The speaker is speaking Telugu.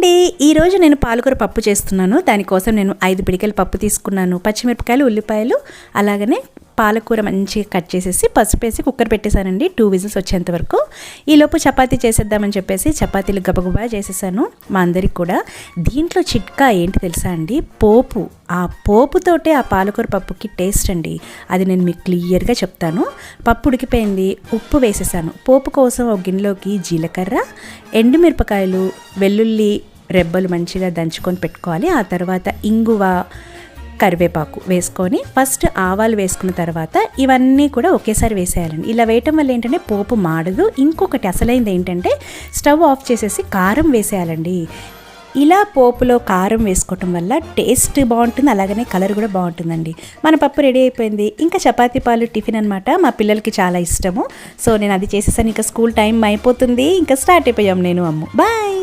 అండి, ఈరోజు నేను పాలకూర పప్పు చేస్తున్నాను. దానికోసం నేను 5 పిడికెల పప్పు తీసుకున్నాను. పచ్చిమిరపకాయలు, ఉల్లిపాయలు, అలాగనే పాలకూర మంచిగా కట్ చేసేసి పసుపు వేసి కుక్కర్ పెట్టేశానండి 2 విజిల్స్ వచ్చేంత వరకు. ఈలోపు చపాతీ చేసేద్దామని చెప్పేసి చపాతీలు గబగబా చేసేసాను మా అందరికి కూడా. దీంట్లో చిట్కా ఏంటి తెలుసా అండి? పోపు. ఆ పోపుతోటే ఆ పాలకూర పప్పుకి టేస్ట్ అండి. అది నేను మీకు క్లియర్గా చెప్తాను. పప్పు ఉడికిపోయింది, ఉప్పు వేసేసాను. పోపు కోసం ఒక గిన్నెలోకి జీలకర్ర, ఎండుమిరపకాయలు, వెల్లుల్లి రెబ్బలు మంచిగా దంచుకొని పెట్టుకోవాలి. ఆ తర్వాత ఇంగువ, కరివేపాకు వేసుకొని ఫస్ట్ ఆవాలు వేసుకున్న తర్వాత ఇవన్నీ కూడా ఒకేసారి వేసేయాలండి. ఇలా వేయటం వల్ల ఏంటంటే పోపు మాడదు. ఇంకొకటి అసలైంది ఏంటంటే స్టవ్ ఆఫ్ చేసేసి కారం వేసేయాలండి. ఇలా పోపులో కారం వేసుకోవటం వల్ల టేస్ట్ బాగుంటుంది, అలాగనే కలర్ కూడా బాగుంటుందండి. మన పప్పు రెడీ అయిపోయింది. ఇంకా చపాతీ పాలు టిఫిన్ అనమాట. మా పిల్లలకి చాలా ఇష్టము. సో నేను అది చేసేసాను. ఇంకా స్కూల్ టైం అయిపోతుంది. ఇంకా స్టార్ట్ అయిపోయాం నేను అమ్ము. బాయ్.